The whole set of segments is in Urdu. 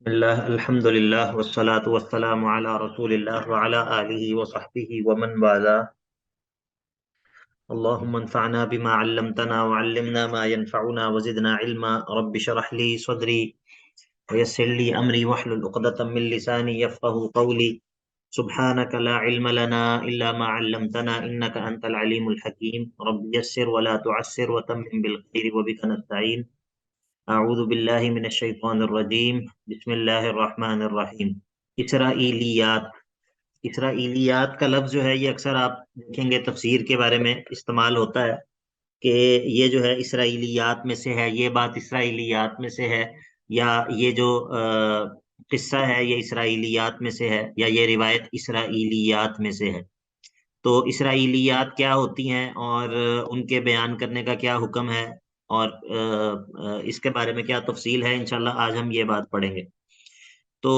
اللہ الحمد للہ والصلاة والسلام علی رسول اللہ وعلی آلہ وصحبہ ومن والاه اللهم انفعنا بما علمتنا وعلمنا ما ينفعنا وزدنا علما رب اشرح لي صدري ويسر لي أمري واحلل عقدة من لساني يفقهوا قولي سبحانك لا علم لنا إلا ما علمتنا إنك أنت العليم الحكيم رب يسر ولا تعسر وتمم بالخير وبك نستعين اعوذ باللہ من الشیطان الرجیم بسم اللہ الرحمن الرحیم۔ اسرائیلیات، اسرائیلیات کا لفظ جو ہے یہ اکثر آپ دیکھیں گے تفسیر کے بارے میں استعمال ہوتا ہے کہ یہ جو ہے اسرائیلیات میں سے ہے، یہ بات اسرائیلیات میں سے ہے، یا یہ جو قصہ ہے یہ اسرائیلیات میں سے ہے، یا یہ روایت اسرائیلیات میں سے ہے۔ تو اسرائیلیات کیا ہوتی ہیں اور ان کے بیان کرنے کا کیا حکم ہے، اور اس کے بارے میں کیا تفصیل ہے، انشاءاللہ آج ہم یہ بات پڑھیں گے۔ تو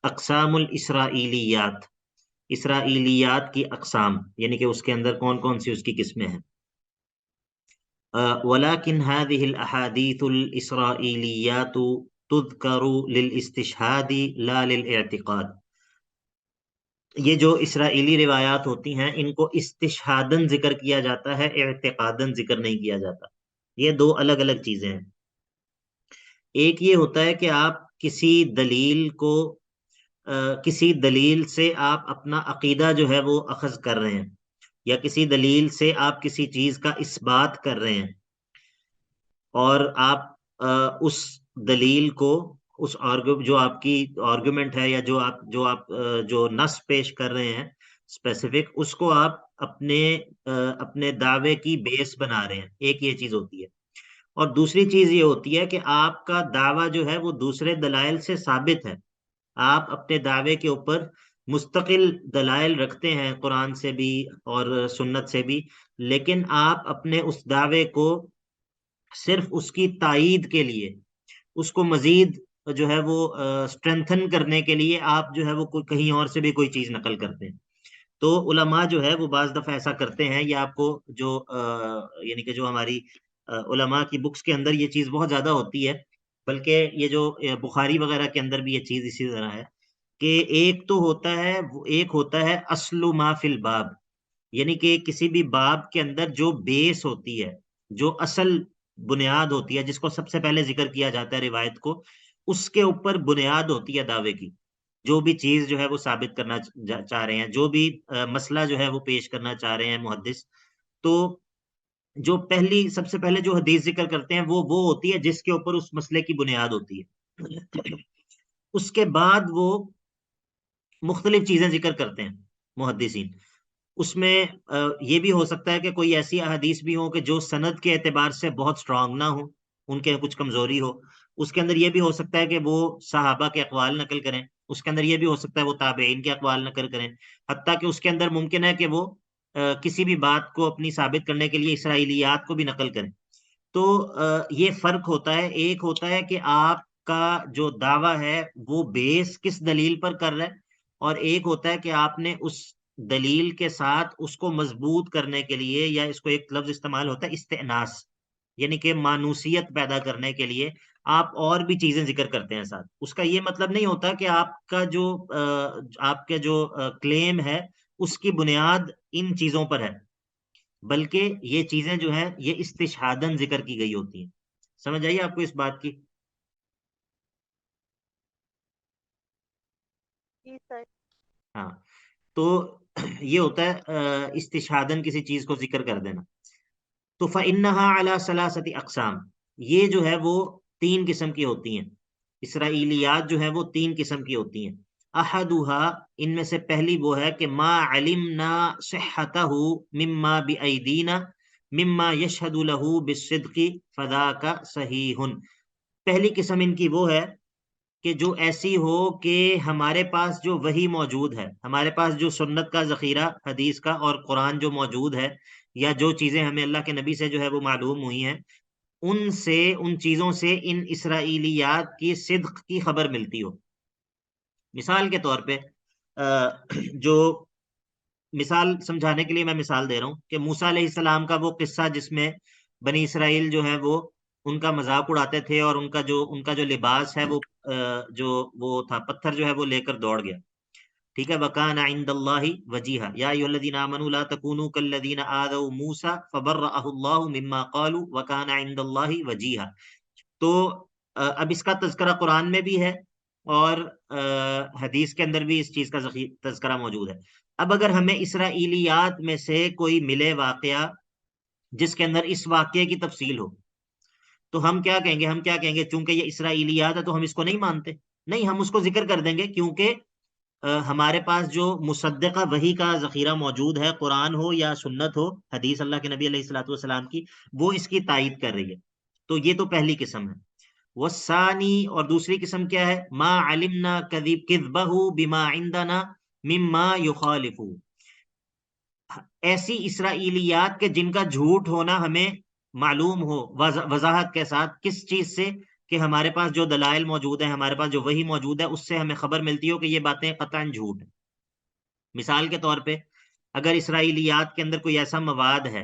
اقسام الاسرائیلیات، اسرائیلیات کی اقسام یعنی کہ اس کے اندر کون کون سی اس کی قسمیں ہیں۔ وَلَكِنْ هَذِهِ الْأَحَادِيثُ الْإِسْرَائِيلِيَّاتُ تُذْكَرُ لِلْإِسْتِشْهَادِ لَا لِلْإِعْتِقَادِ، یہ جو اسرائیلی روایات ہوتی ہیں ان کو استشہادن ذکر کیا جاتا ہے، اعتقادن ذکر نہیں کیا جاتا۔ یہ دو الگ الگ چیزیں ہیں۔ ایک یہ ہوتا ہے کہ آپ کسی دلیل کو کسی دلیل سے آپ اپنا عقیدہ جو ہے وہ اخذ کر رہے ہیں، یا کسی دلیل سے آپ کسی چیز کا اثبات کر رہے ہیں، اور آپ اس دلیل کو، اس جو آپ کی آرگومنٹ ہے، یا جو نص پیش کر رہے ہیں اسپیسیفک، اس کو آپ اپنے دعوے کی بیس بنا رہے ہیں، ایک یہ چیز ہوتی ہے۔ اور دوسری چیز یہ ہوتی ہے کہ آپ کا دعویٰ جو ہے وہ دوسرے دلائل سے ثابت ہے، آپ اپنے دعوے کے اوپر مستقل دلائل رکھتے ہیں، قرآن سے بھی اور سنت سے بھی، لیکن آپ اپنے اس دعوے کو صرف اس کی تائید کے لیے، اس کو مزید جو ہے وہ اسٹرینتھن کرنے کے لیے آپ جو ہے وہ کہیں اور سے بھی کوئی چیز نقل کرتے ہیں۔ تو علماء جو ہے وہ بعض دفعہ ایسا کرتے ہیں، یہ آپ کو جو یعنی کہ جو ہماری علماء کی بکس کے اندر یہ چیز بہت زیادہ ہوتی ہے، بلکہ یہ جو بخاری وغیرہ کے اندر بھی یہ چیز اسی طرح ہے کہ ایک ہوتا ہے اصل ما فی الباب، یعنی کہ کسی بھی باب کے اندر جو بیس ہوتی ہے، جو اصل بنیاد ہوتی ہے، جس کو سب سے پہلے ذکر کیا جاتا ہے روایت کو، اس کے اوپر بنیاد ہوتی ہے دعوے کی، جو بھی چیز جو ہے وہ ثابت کرنا چاہ رہے ہیں، جو بھی مسئلہ جو ہے وہ پیش کرنا چاہ رہے ہیں محدث، تو جو سب سے پہلے جو حدیث ذکر کرتے ہیں وہ ہوتی ہے جس کے اوپر اس مسئلے کی بنیاد ہوتی ہے۔ اس کے بعد وہ مختلف چیزیں ذکر کرتے ہیں محدثین، اس میں یہ بھی ہو سکتا ہے کہ کوئی ایسی احادیث بھی ہوں کہ جو سند کے اعتبار سے بہت سٹرونگ نہ ہوں، ان کے کچھ کمزوری ہو، اس کے اندر یہ بھی ہو سکتا ہے کہ وہ صحابہ کے اقوال نقل کریں، اس کے اندر یہ بھی ہو سکتا ہے وہ تابعین کے اقوال نقل کریں، حتیٰ کہ اس کے اندر ممکن ہے کہ وہ کسی بھی بات کو اپنی ثابت کرنے کے لیے اسرائیلیات کو بھی نقل کریں۔ تو یہ فرق ہوتا ہے، ایک ہوتا ہے کہ آپ کا جو دعویٰ ہے وہ بیس کس دلیل پر کر رہا ہے، اور ایک ہوتا ہے کہ آپ نے اس دلیل کے ساتھ اس کو مضبوط کرنے کے لیے، یا اس کو ایک لفظ استعمال ہوتا ہے استئناس، یعنی کہ مانوسیت پیدا کرنے کے لیے آپ اور بھی چیزیں ذکر کرتے ہیں ساتھ۔ اس کا یہ مطلب نہیں ہوتا کہ آپ کا جو کلیم ہے اس کی بنیاد ان چیزوں پر ہے، بلکہ یہ چیزیں جو ہیں یہ استشہادن ذکر کی گئی ہوتی ہیں۔ سمجھ آئیے آپ کو اس بات کی؟ جی سر۔ ہاں، تو یہ ہوتا ہے استشہادن کسی چیز کو ذکر کر دینا۔ تو فَإِنَّهَا عَلَى ثَلَاثَةِ اقسام، یہ جو ہے وہ تین قسم کی ہوتی ہیں، اسرائیلیات جو ہے وہ تین قسم کی ہوتی ہیں۔ احدها، ان میں سے پہلی وہ ہے کہ ما علمنا صحته مما بأیدینا مما یشہد له بالصدق فذاک صحیح۔ پہلی قسم ان کی وہ ہے کہ جو ایسی ہو کہ ہمارے پاس جو وحی موجود ہے، ہمارے پاس جو سنت کا ذخیرہ حدیث کا اور قرآن جو موجود ہے، یا جو چیزیں ہمیں اللہ کے نبی سے جو ہے وہ معلوم ہوئی ہیں، ان چیزوں سے ان اسرائیلیات کی صدق کی خبر ملتی ہو۔ مثال کے طور پہ جو مثال سمجھانے کے لیے میں مثال دے رہا ہوں کہ موسیٰ علیہ السلام کا وہ قصہ جس میں بنی اسرائیل جو ہے وہ ان کا مذاق اڑاتے تھے، اور ان کا جو لباس ہے وہ جو وہ تھا پتھر جو ہے وہ لے کر دوڑ گیا. ٹھیک ہے. وَكَانَ عِندَ اللَّهِ وَجِيهًا يَا أَيُّهَا الَّذِينَ آمَنُوا لَا تَكُونُوا كَالَّذِينَ آذَوْا مُوسَىٰ فَبَرَّأَهُ اللَّهُ مِمَّا قَالُوا وَكَانَ عِندَ اللَّهِ وَجِيهًا. تو اب اس کا تذکرہ قرآن میں بھی ہے اور حدیث کے اندر بھی اس چیز کا تذکرہ موجود ہے. اب اگر ہمیں اسرائیلیات میں سے کوئی ملے واقعہ جس کے اندر اس واقعے کی تفصیل ہو، تو ہم کیا کہیں گے؟ ہم کیا کہیں گے؟ چونکہ یہ اسرائیلیات ہے تو ہم اس کو نہیں مانتے. نہیں، ہم اس کو ذکر کر دیں گے، کیونکہ ہمارے پاس جو مصدقہ وحی کا ذخیرہ موجود ہے، قرآن ہو یا سنت ہو، حدیث اللہ کے نبی علیہ الصلوۃ والسلام کی، وہ اس کی تائید کر رہی ہے. تو یہ تو پہلی قسم ہے. والثانی، اور دوسری قسم کیا ہے؟ ما علمنا کذبہ بما عندنا مما یخالف، ایسی اسرائیلیات کے جن کا جھوٹ ہونا ہمیں معلوم ہو وضاحت کے ساتھ. کس چیز سے؟ کہ ہمارے پاس جو دلائل موجود ہیں، ہمارے پاس جو وحی موجود ہے، اس سے ہمیں خبر ملتی ہو کہ یہ باتیں قطعاً جھوٹ ہیں. مثال کے طور پہ، اگر اسرائیلیات کے اندر کوئی ایسا مواد ہے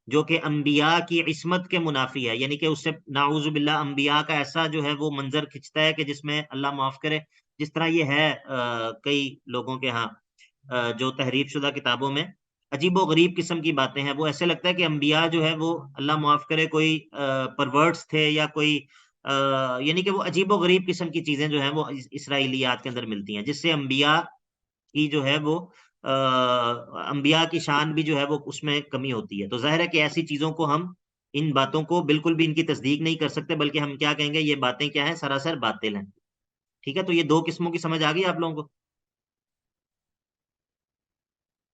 جو کہ انبیاء کی عصمت کے منافی ہے، یعنی کہ اس سے نعوذ باللہ انبیاء کا ایسا جو ہے وہ منظر کھنچتا ہے کہ جس میں اللہ معاف کرے، جس طرح یہ ہے کئی لوگوں کے ہاں جو تحریف شدہ کتابوں میں عجیب و غریب قسم کی باتیں ہیں، وہ ایسے لگتا ہے کہ انبیاء جو ہے وہ اللہ معاف کرے کوئی پرورٹس تھے، یا کوئی یعنی کہ وہ عجیب و غریب قسم کی چیزیں جو ہیں وہ اسرائیلیات کے اندر ملتی ہیں، جس سے انبیاء کی جو ہے وہ انبیاء کی شان بھی جو ہے وہ اس میں کمی ہوتی ہے. تو ظاہر ہے کہ ایسی چیزوں کو ہم ان باتوں کو بالکل بھی ان کی تصدیق نہیں کر سکتے، بلکہ ہم کیا کہیں گے؟ یہ باتیں کیا ہیں؟ سراسر باطل ہیں. ٹھیک ہے. تو یہ دو قسموں کی سمجھ آ گئی آپ لوگوں کو؟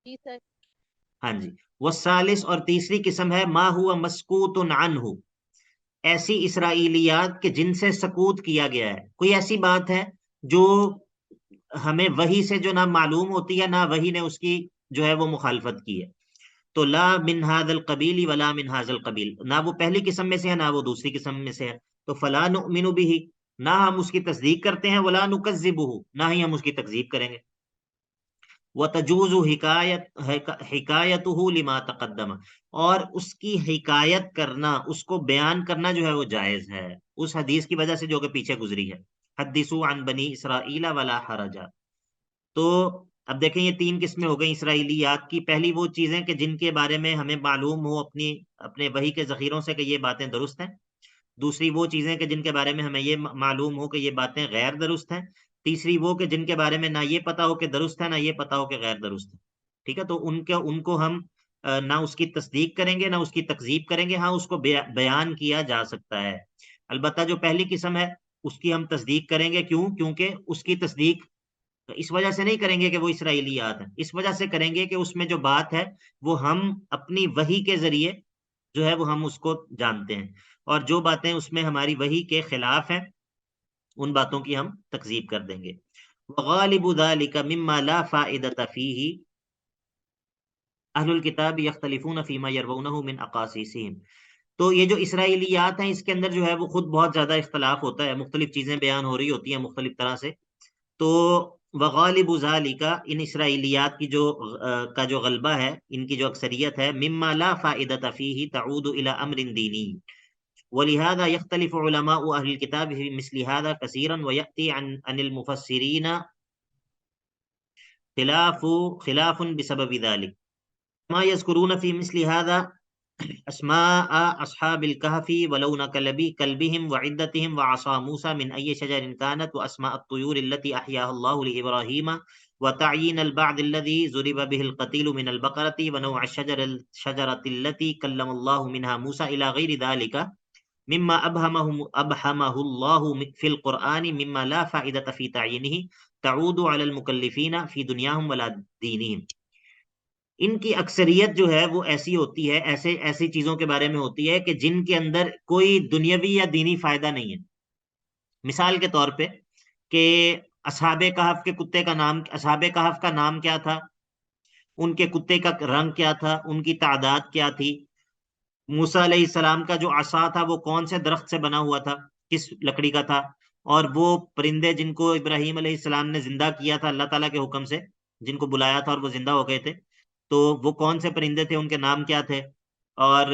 جی سر. ہاں جی. والثالث، اور تیسری قسم ہے ما ہوا مسکوت عنہ، ایسی اسرائیلیات کہ جن سے سکوت کیا گیا ہے. کوئی ایسی بات ہے جو ہمیں وحی سے جو نہ معلوم ہوتی ہے، نہ وحی نے اس کی جو ہے وہ مخالفت کی ہے. تو لا من هذا القبیل ولا من هذا القبیل، نہ وہ پہلی قسم میں سے ہے، نہ وہ دوسری قسم میں سے ہے. تو فلا نؤمن به، نہ ہم اس کی تصدیق کرتے ہیں، ولا نکذبه، نہ ہی ہم اس کی تکذیب کریں گے. وتجوز حکایتہ لما تقدم، اور اس کی حکایت کرنا، اس کو بیان کرنا جو ہے وہ جائز ہے، اس حدیث کی وجہ سے جو کہ پیچھے گزری ہے. حدثوا عن بنی اسرائیل ولا حرج. تو اب دیکھیں یہ تین قسمیں ہو گئیں اسرائیلیات کی. پہلی وہ چیزیں کہ جن کے بارے میں ہمیں معلوم ہو اپنے وحی کے ذخیروں سے کہ یہ باتیں درست ہیں. دوسری وہ چیزیں کہ جن کے بارے میں ہمیں یہ معلوم ہو کہ یہ باتیں غیر درست ہیں. تیسری وہ کہ جن کے بارے میں نہ یہ پتا ہو کہ درست ہے، نہ یہ پتا ہو کہ غیر درست ہے. ٹھیک ہے. تو ان کو ہم نہ اس کی تصدیق کریں گے، نہ اس کی تکذیب کریں گے. ہاں، اس کو بیان کیا جا سکتا ہے. البتہ جو پہلی قسم ہے اس کی ہم تصدیق کریں گے. کیوں؟ کیونکہ اس کی تصدیق اس وجہ سے نہیں کریں گے کہ وہ اسرائیلیات ہیں، اس وجہ سے کریں گے کہ اس میں جو بات ہے وہ ہم اپنی وحی کے ذریعے جو ہے وہ ہم اس کو جانتے ہیں، اور جو باتیں اس میں ہماری وحی کے خلاف ہیں ان باتوں کی ہم تکذیب کر دیں گے. وغالب ذلك مما لا فائدة فيه اہل الکتاب یختلفون فیما یرونہ من اقاصیصہم. تو یہ جو اسرائیلیات ہیں اس کے اندر جو ہے وہ خود بہت زیادہ اختلاف ہوتا ہے، مختلف چیزیں بیان ہو رہی ہوتی ہیں مختلف طرح سے. تو وغالب ذالک، ان اسرائیلیات کی کا جو غلبہ ہے، ان کی جو اکثریت ہے، مما لا فائدۃ فیہ تعود الی امر دینی، ولہذا یختلف علماء اہل الکتاب فی مثل هذا کثیرا ویأتی عن المفسرین خلاف بسبب ذلك ما يذكرون في مثل هذا اسماء اصحاب الكهف ولون كلبهم وعدتهم وعصا موسى من اي شجر كانت واسماء الطيور التي احياها الله لابراهيم وتعيين البعض الذي ضرب به القتيل من البقرة ونوع الشجرة التي كلم الله منها موسى الى غير ذلك مما ابهمه الله في القرآن مما لا فائدة في تعيينه تعود على المكلفين في دنياهم ولا دينهم. ان کی اکثریت جو ہے وہ ایسی ہوتی ہے، ایسی چیزوں کے بارے میں ہوتی ہے کہ جن کے اندر کوئی دنیاوی یا دینی فائدہ نہیں ہے. مثال کے طور پہ کہ اصحاب کہف کے کتے کا نام، اصحاب کہف کا نام کیا تھا، ان کے کتے کا رنگ کیا تھا، ان کی تعداد کیا تھی، موسیٰ علیہ السلام کا جو عصا تھا وہ کون سے درخت سے بنا ہوا تھا، کس لکڑی کا تھا، اور وہ پرندے جن کو ابراہیم علیہ السلام نے زندہ کیا تھا اللہ تعالیٰ کے حکم سے، جن کو بلایا تھا اور وہ زندہ ہو گئے تھے، تو وہ کون سے پرندے تھے، ان کے نام کیا تھے، اور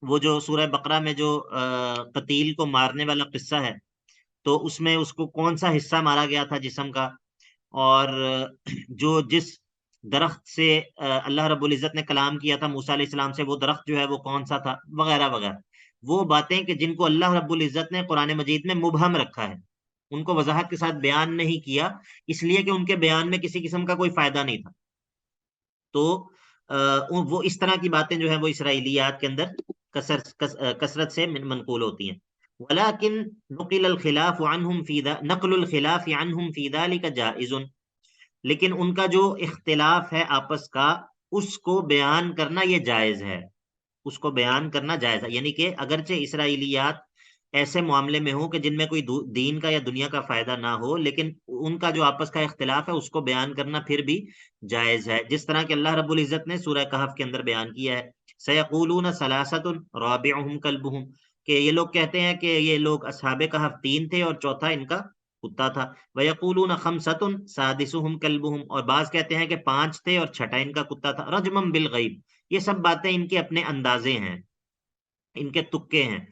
وہ جو سورہ بقرہ میں جو قتیل کو مارنے والا قصہ ہے، تو اس میں اس کو کون سا حصہ مارا گیا تھا جسم کا، اور جو جس درخت سے اللہ رب العزت نے کلام کیا تھا موسیٰ علیہ السلام سے، وہ درخت جو ہے وہ کون سا تھا، وغیرہ وغیرہ، وہ باتیں کہ جن کو اللہ رب العزت نے قرآن مجید میں مبہم رکھا ہے، ان کو وضاحت کے ساتھ بیان نہیں کیا، اس لیے کہ ان کے بیان میں کسی قسم کا کوئی فائدہ نہیں تھا. تو وہ اس طرح کی باتیں جو ہیں وہ اسرائیلیات کے اندر کثرت سے منقول ہوتی ہیں. ولیکن نقل الخلاف عنہم فی نقل الخلاف عنہم فی ذلک جائز، لیکن ان کا جو اختلاف ہے آپس کا، اس کو بیان کرنا یہ جائز ہے، اس کو بیان کرنا جائز ہے. یعنی کہ اگرچہ اسرائیلیات ایسے معاملے میں ہوں کہ جن میں کوئی دین کا یا دنیا کا فائدہ نہ ہو، لیکن ان کا جو آپس کا اختلاف ہے اس کو بیان کرنا پھر بھی جائز ہے، جس طرح کہ اللہ رب العزت نے سورہ کہف کے اندر بیان کیا ہے، سیقولون ثلاثۃ رابعہم کلبہم، کہ یہ لوگ کہتے ہیں کہ یہ لوگ اصحاب کہف تین تھے اور چوتھا ان کا کتا تھا. وَيَقُولُونَ خَمْسَةٌ سَادِسُهُمْ كَلْبُهُمْ، اور بعض کہتے ہیں کہ پانچ تھے اور چھٹا ان کا کتا تھا. رجمم بالغیب، یہ سب باتیں ان کے اپنے اندازے ہیں، ان کے تکے ہیں.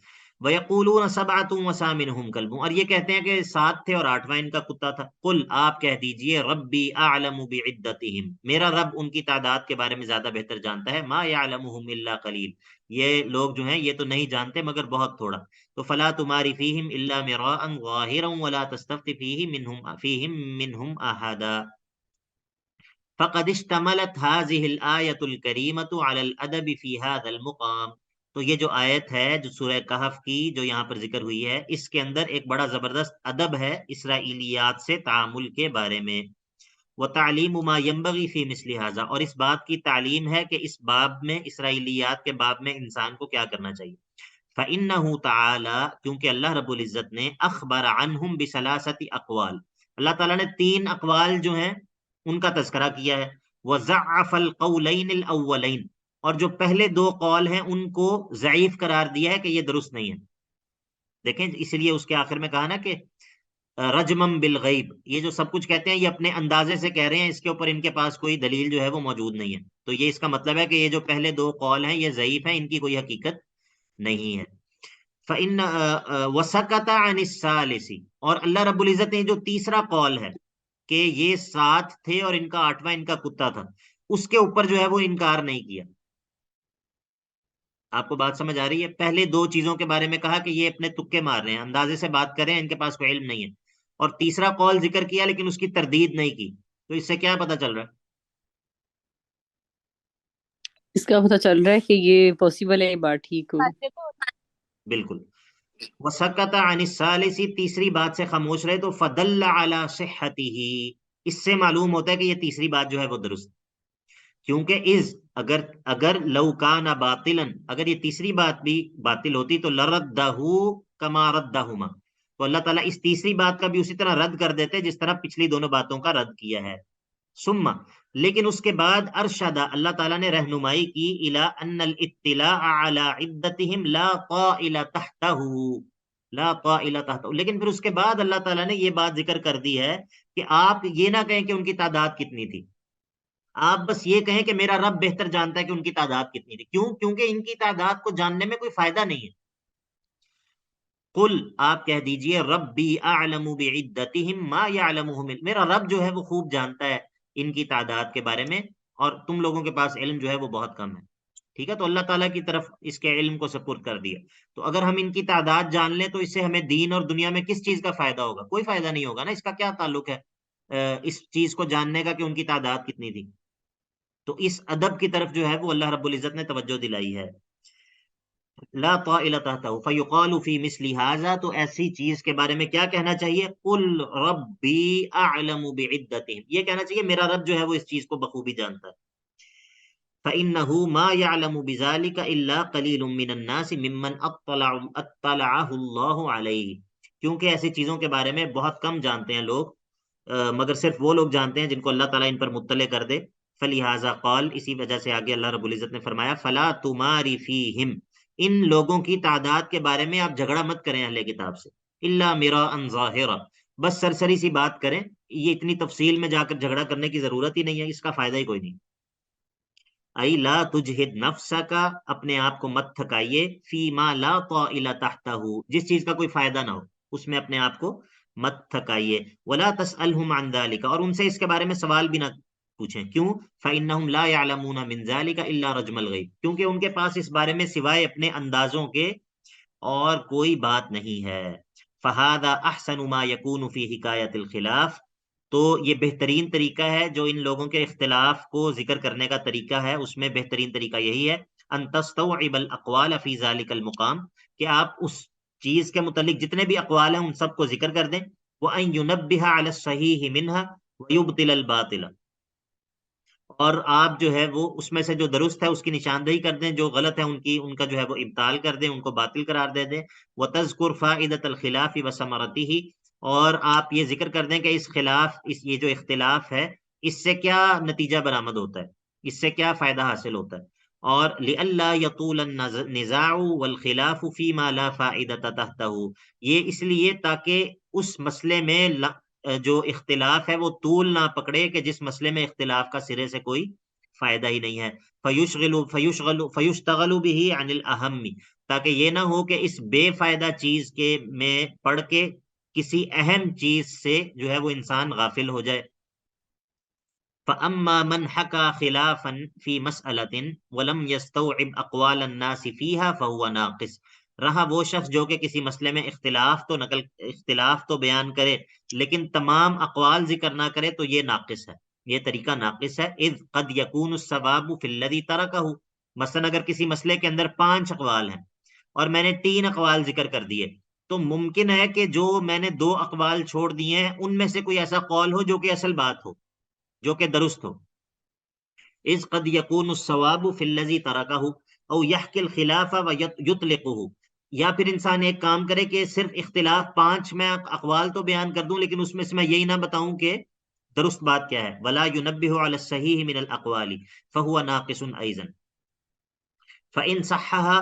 وَيَقُولُونَ سَبْعَةٌ وَثَامِنُهُمْ كَلْبُهُمْ، اور یہ کہتے ہیں کہ سات تھے اور آٹھواں ان کا کتا تھا. قل، آپ کہہ دیجئے، ربی اعلم بعدتہم، میرا رب ان کی تعداد کے بارے میں زیادہ بہتر جانتا ہے. ما يعلمهم الا قلیل، یہ لوگ جو ہیں یہ تو نہیں جانتے مگر بہت تھوڑا. تو فلا تماری فیہم الا مراء ظاہرا ولا تستفت فیہم منہم احدا. فقد اشتملت هذه الآية الكريمة على الأدب في هذا المقام. تو یہ جو آیت ہے جو سورہ کہف کی جو یہاں پر ذکر ہوئی ہے، اس کے اندر ایک بڑا زبردست ادب ہے اسرائیلیات سے تعامل کے بارے میں. وتعلیم ما ينبغي في مثل هذا، اور اس بات کی تعلیم ہے کہ اس باب میں، اسرائیلیات کے باب میں انسان کو کیا کرنا چاہیے. فإنه تعالی، کیونکہ اللہ رب العزت نے اخبر عنہم بثلاثۃ اقوال، اللہ تعالیٰ نے تین اقوال جو ہیں ان کا تذکرہ کیا ہے. وضعف القولین الاولین، اور جو پہلے دو قول ہیں ان کو ضعیف قرار دیا ہے کہ یہ درست نہیں ہے. دیکھیں اس لیے اس کے آخر میں کہا نا کہ رجمم بالغیب، یہ جو سب کچھ کہتے ہیں یہ اپنے اندازے سے کہہ رہے ہیں، اس کے اوپر ان کے پاس کوئی دلیل جو ہے وہ موجود نہیں ہے. تو یہ اس کا مطلب ہے کہ یہ جو پہلے دو قول ہیں یہ ضعیف ہیں، ان کی کوئی حقیقت نہیں ہے. فَإِنَّ وَسَكَتَ عَنِ الثَّالِثِ، اور اللہ رب العزت نے جو تیسرا قول ہے کہ یہ سات تھے اور ان کا آٹھواں ان کا کتا تھا، اس کے اوپر جو ہے وہ انکار نہیں کیا. آپ کو بات سمجھ آ رہی ہے؟ پہلے دو چیزوں کے بارے میں کہا کہ یہ اپنے تکے مار رہے ہیں، اندازے سے بات کر رہے ہیں، ان کے پاس کوئی علم نہیں ہے، اور تیسرا قول ذکر کیا لیکن اس کی تردید نہیں کی. تو اس سے کیا پتہ چل رہا ہے؟ اس کا پتہ چل رہا ہے کہ یہ پاسبل ہے، یہ بات ٹھیک ہو. بالکل. وسکت عن الثالث، تیسری بات سے خاموش رہے، تو فدل علی صحتہ، اس سے معلوم ہوتا ہے کہ یہ تیسری بات جو ہے وہ درست، کیونکہ اگر لو کان باطلا، اگر یہ تیسری بات بھی باطل ہوتی تو لردہ کما ردہما، تو اللہ تعالیٰ اس تیسری بات کا بھی اسی طرح رد کر دیتے جس طرح پچھلی دونوں باتوں کا رد کیا ہے. ثم، لیکن اس کے بعد ارشدہ، اللہ تعالیٰ نے رہنمائی کی، الی ان الاطلاع علی عدتہم لا طائل تحتہ، لا طائل تحتہ، لیکن پھر اس کے بعد اللہ تعالیٰ نے یہ بات ذکر کر دی ہے کہ آپ یہ نہ کہیں کہ ان کی تعداد کتنی تھی، آپ بس یہ کہیں کہ میرا رب بہتر جانتا ہے کہ ان کی تعداد کتنی تھی. کیوں؟ کیونکہ ان کی تعداد کو جاننے میں کوئی فائدہ نہیں ہے. قل، آپ کہہ دیجئے، ربی اعلم بعدتہم ما یعلمہم، میرا رب جو ہے وہ خوب جانتا ہے ان کی تعداد کے بارے میں، اور تم لوگوں کے پاس علم جو ہے وہ بہت کم ہے. ٹھیک ہے، تو اللہ تعالیٰ کی طرف اس کے علم کو سپرد کر دیا. تو اگر ہم ان کی تعداد جان لیں تو اس سے ہمیں دین اور دنیا میں کس چیز کا فائدہ ہوگا؟ کوئی فائدہ نہیں ہوگا نا. اس کا کیا تعلق ہے اس چیز کو جاننے کا کہ ان کی تعداد کتنی تھی؟ تو اس ادب کی طرف جو ہے وہ اللہ رب العزت نے توجہ دلائی ہے. لا طائل تحتہ فیقال فی مثل ھذا، تو ایسی چیز کے بارے میں کیا کہنا چاہیے؟ قل ربی اعلم بعدتہم، یہ کہنا چاہیے میرا رب جو ہے وہ اس چیز کو بخوبی جانتا ہے. فإنه ما يعلم بذلك إلا قليل من الناس ممن اطلعه الله عليه، کیونکہ ایسی چیزوں کے بارے میں بہت کم جانتے ہیں لوگ، مگر صرف وہ لوگ جانتے ہیں جن کو اللہ تعالیٰ ان پر مطلع کر دے. فلہذا قال، اسی وجہ سے آگے اللہ رب العزت نے فرمایا، فلا تماری فیہم، ان لوگوں کی تعداد کے بارے میں آپ جھگڑا مت کریں اہل کتاب سے، الا مراء ظاہرا، بس سرسری سی بات کریں، یہ اتنی تفصیل میں جا کر جھگڑا کرنے کی ضرورت ہی نہیں ہے، اس کا فائدہ ہی کوئی نہیں. ای لا تجہد نفسک، اپنے آپ کو مت تھکائیے، فی ما لا طائل تحتہ، جس چیز کا کوئی فائدہ نہ ہو اس میں اپنے آپ کو مت تھکائیے، ولا تسألہم عن ذلک، اور ان سے اس کے بارے میں سوال بھی نہ پوچھیں، کیوں؟ فإنہم لا یعلمون من ذلک الا رجم الغیب، کیونکہ ان کے پاس اس بارے میں سوائے اپنے اندازوں کے اور کوئی بات نہیں ہے۔ فہذا احسن ما یکون فی حکایت الخلاف، تو یہ بہترین طریقہ ہے جو ان لوگوں کے اختلاف کو ذکر کرنے کا طریقہ ہے، اس میں بہترین طریقہ یہی ہے، ان تستوعب الاقوال فی ذلک المقام، کہ آپ اس چیز کے متعلق جتنے بھی اقوال ہیں ان سب کو ذکر کر دیں، وان ینبہ علی الصحیح منہا ویبطل الباطل، اور آپ جو ہے وہ اس میں سے جو درست ہے اس کی نشاندہی کر دیں، جو غلط ہے ان کا جو ہے وہ ابطال کر دیں، ان کو باطل قرار دے دیں، وتذکر فائدۃ الخلاف وثمرتہ، اور آپ یہ ذکر کر دیں کہ اس خلاف، یہ جو اختلاف ہے اس سے کیا نتیجہ برآمد ہوتا ہے، اس سے کیا فائدہ حاصل ہوتا ہے، اور لئلا یطول النزاع والخلاف فیما لا فائدۃ تحتہ، یہ اس لیے تاکہ اس مسئلے میں جو اختلاف ہے وہ طول نہ پکڑے کہ جس مسئلے میں اختلاف کا سرے سے کوئی فائدہ ہی نہیں ہے، فیشتغل به عن الاہم، تاکہ یہ نہ ہو کہ اس بے فائدہ چیز کے میں پڑھ کے کسی اہم چیز سے جو ہے وہ انسان غافل ہو جائے۔ فَأَمَّا مَنْ حَكَى خِلَافًا فِي مَسْأَلَةٍ وَلَمْ يَسْتَوْعِبْ أَقْوَالَ النَّاسِ فِيهَا فَهُوَ نَاقِصٌ، رہا وہ شخص جو کہ کسی مسئلے میں اختلاف تو بیان کرے لیکن تمام اقوال ذکر نہ کرے تو یہ ناقص ہے، یہ طریقہ ناقص ہے۔ اذ قد يكون الصواب في الذي تركه، مثلا اگر کسی مسئلے کے اندر 5 اقوال ہیں اور میں نے 3 اقوال ذکر کر دیے، تو ممکن ہے کہ جو میں نے 2 اقوال چھوڑ دیے ہیں ان میں سے کوئی ایسا قول ہو جو کہ اصل بات ہو، جو کہ درست ہو۔ اذ قد يكون الصواب في الذي تركه او يحكي الخلاف ويطلقه، یا پھر انسان ایک کام کرے کہ صرف اختلاف 5 میں اقوال تو بیان کر دوں لیکن اس میں سے میں یہی نہ بتاؤں کہ درست بات کیا ہے، ولا ينبه على الصحيح من الاقوال فهو ناقص ايضا، فان صحها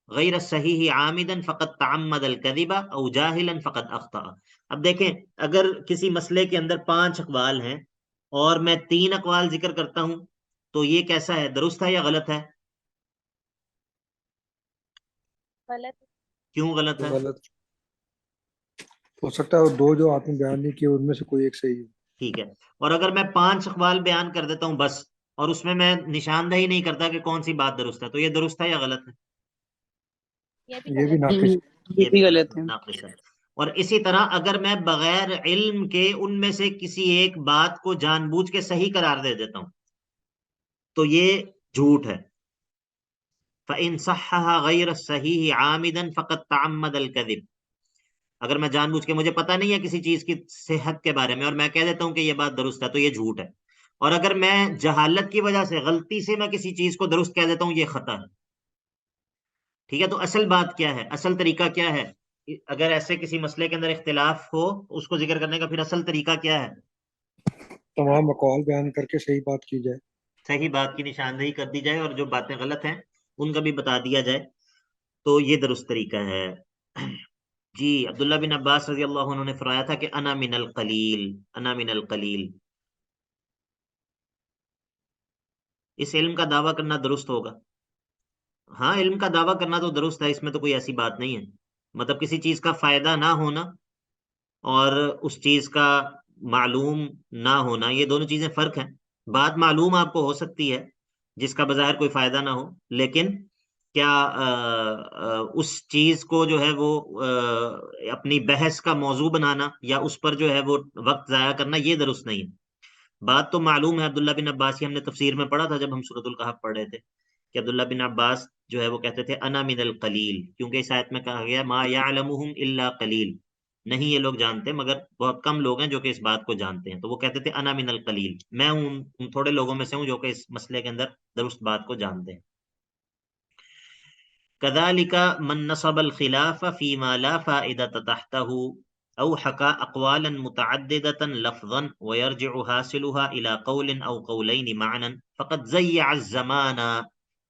غیر الصحیح عامدا فقد تعمد الكذب او جاہلا فقد اخطا۔ اب دیکھیں اگر کسی مسئلے کے اندر 5 اقوال ہیں اور میں 3 اقوال ذکر کرتا ہوں تو یہ کیسا ہے، درست ہے یا غلط ہے؟ غلط۔ کیوں غلط ہے؟ غلط ہو سکتا ہے، اور 2 جو آپ نے بیان نہیں کیے ان میں سے کوئی ایک صحیح ہے۔ ٹھیک ہے، اور اگر میں 5 اقوال بیان کر دیتا ہوں بس، اور اس میں نشاندہی نہیں کرتا کہ کون سی بات درست ہے، تو یہ درست ہے یا غلط ہے؟ یہ بھی ناقص ہے۔ یہ بھی غلط ہے۔ ناقص ہے۔ اور اسی طرح اگر میں بغیر علم کے ان میں سے کسی ایک بات کو جان بوجھ کے صحیح قرار دے دیتا ہوں تو یہ جھوٹ ہے۔ فَإِن صَحَّحَ غَيْرَ الصَّحِيحِ عَامِدًا فَقَدْ تَعَمَّدَ الْكَذِبَ، اگر میں جان بوجھ کے، مجھے پتہ نہیں ہے کسی چیز کی صحت کے بارے میں اور میں کہہ دیتا ہوں کہ یہ بات درست ہے تو یہ جھوٹ ہے، اور اگر میں جہالت کی وجہ سے غلطی سے میں کسی چیز کو درست کہہ دیتا ہوں یہ خطا ہے۔ ٹھیک ہے، تو اصل بات کیا ہے، اصل طریقہ کیا ہے؟ اگر ایسے کسی مسئلے کے اندر اختلاف ہو اس کو ذکر کرنے کا پھر اصل طریقہ کیا ہے؟ تمام اقوال بیان کر کے صحیح بات کی جائے، صحیح بات کی نشاندہی کر دی جائے اور جو باتیں غلط ہیں ان کا بھی بتا دیا جائے، تو یہ درست طریقہ ہے۔ جی عبداللہ بن عباس رضی اللہ عنہ نے فرمایا تھا کہ انا من القلیل، انا من القلیل، اس علم کا دعویٰ کرنا درست ہوگا؟ ہاں علم کا دعویٰ کرنا تو درست ہے، اس میں تو کوئی ایسی بات نہیں ہے، مطلب کسی چیز کا فائدہ نہ ہونا اور اس چیز کا معلوم نہ ہونا، یہ دونوں چیزیں فرق ہیں۔ بات معلوم آپ کو ہو سکتی ہے جس کا بظاہر کوئی فائدہ نہ ہو، لیکن کیا اس چیز کو جو ہے وہ اپنی بحث کا موضوع بنانا یا اس پر جو ہے وہ وقت ضائع کرنا، یہ درست نہیں ہے۔ بات تو معلوم ہے، عبداللہ بن عباس کی ہم نے تفسیر میں پڑھا تھا جب ہم سورۃ الکہف پڑھ رہے تھے کہ عبداللہ بن عباس جو ہے وہ کہتے تھے انا من القلیل، کیونکہ اس آیت میں کہا گیا ما یعلمہم الا قلیل، نہیں یہ لوگ جانتے مگر بہت کم لوگ ہیں جو کہ اس بات کو جانتے ہیں، تو وہ کہتے تھے انا من القلیل، میں ہوں ان تھوڑے لوگوں میں سے ہوں جو کہ اس مسئلے کے اندر درست بات کو جانتے ہیں۔ كذلك من نصب الخلاف فيما لا فائدة تحته او حكى اقوالا متعددة لفظا ويرجع حاصلها الى قول او قولين معنى فقد زيع الزمان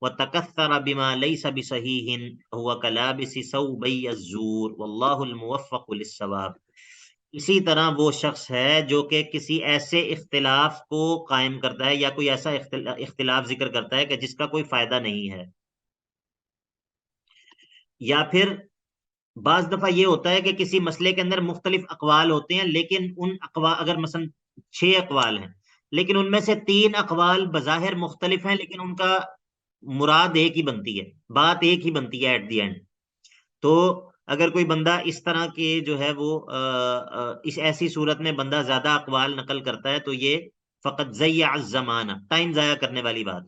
وتكثر بما ليس بصحيح هو كلابس ثوبي الزور والله الموفق للصواب۔ اسی طرح وہ شخص ہے جو کہ کسی ایسے اختلاف کو قائم کرتا ہے یا کوئی ایسا اختلاف ذکر کرتا ہے کہ جس کا کوئی فائدہ نہیں ہے. یا پھر بعض دفعہ یہ ہوتا ہے کہ کسی مسئلے کے اندر مختلف اقوال ہوتے ہیں، لیکن ان اقوال اگر مثلا 6 اقوال ہیں، لیکن ان میں سے 3 اقوال بظاہر مختلف ہیں، لیکن ان کا مراد ایک ہی بنتی ہے، بات ایک ہی بنتی ہے ایٹ دی اینڈ. تو اگر کوئی بندہ اس طرح کے جو ہے وہ اس ایسی صورت میں بندہ زیادہ اقوال نقل کرتا ہے تو یہ فقط ضیع الزمانہ، ٹائم ضائع کرنے والی بات.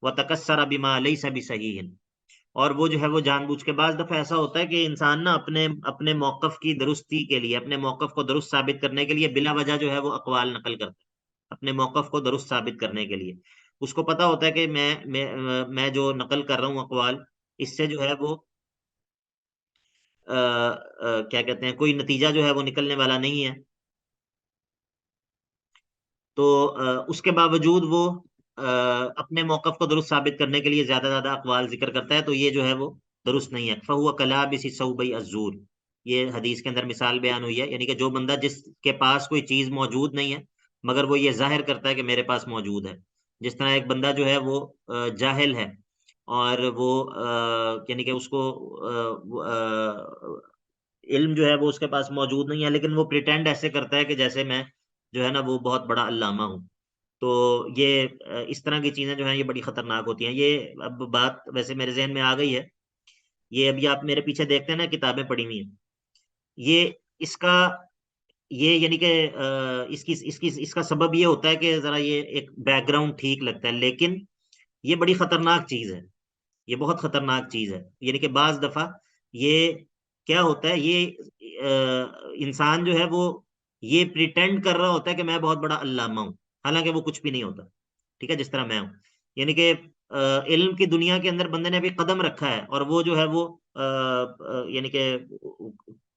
وَتَكَسَّرَ بِمَا لَيْسَ بِصَحِيحٍ، اور وہ جو ہے وہ جان بوجھ کے. بعض دفعہ ایسا ہوتا ہے کہ انسان نا اپنے موقف کی درستی کے لیے، اپنے موقف کو درست ثابت کرنے کے لیے بلا وجہ جو ہے وہ اقوال نقل کرتا ہے، اپنے موقف کو درست ثابت کرنے کے لیے. اس کو پتا ہوتا ہے کہ میں جو نقل کر رہا ہوں اقوال، اس سے جو ہے وہ کیا کہتے ہیں، کوئی نتیجہ جو ہے وہ نکلنے والا نہیں ہے. تو اس کے باوجود وہ اپنے موقف کو درست ثابت کرنے کے لیے زیادہ زیادہ اقوال ذکر کرتا ہے، تو یہ جو ہے وہ درست نہیں ہے. فَهُوَ كَلَابِسِ ثَوْبَيْ الزُّورِ، یہ حدیث کے اندر مثال بیان ہوئی ہے، یعنی کہ جو بندہ جس کے پاس کوئی چیز موجود نہیں ہے مگر وہ یہ ظاہر کرتا ہے کہ میرے پاس موجود ہے. جس طرح ایک بندہ جو ہے وہ جاہل ہے، اور وہ یعنی کہ اس کو علم جو ہے وہ اس کے پاس موجود نہیں ہے، لیکن وہ پریٹینڈ ایسے کرتا ہے کہ جیسے میں جو ہے نا وہ بہت بڑا علامہ ہوں. تو یہ اس طرح کی چیزیں جو ہیں یہ بڑی خطرناک ہوتی ہیں. یہ اب بات ویسے میرے ذہن میں آ گئی ہے، یہ ابھی آپ میرے پیچھے دیکھتے ہیں نا کتابیں پڑھی ہوئی ہیں، یہ اس کا یہ یعنی کہ اس کا سبب یہ ہوتا ہے کہ ذرا یہ ایک بیک گراؤنڈ ٹھیک لگتا ہے، لیکن یہ بڑی خطرناک چیز ہے، یہ بہت خطرناک چیز ہے. یعنی کہ بعض دفعہ یہ کیا ہوتا ہے، یہ انسان جو ہے وہ یہ پریٹینڈ کر رہا ہوتا ہے کہ میں بہت بڑا علامہ ہوں، حالانکہ وہ کچھ بھی نہیں ہوتا. ٹھیک ہے، جس طرح میں ہوں، یعنی کہ علم کی دنیا کے اندر بندے نے ابھی قدم رکھا ہے، اور وہ جو ہے وہ یعنی کہ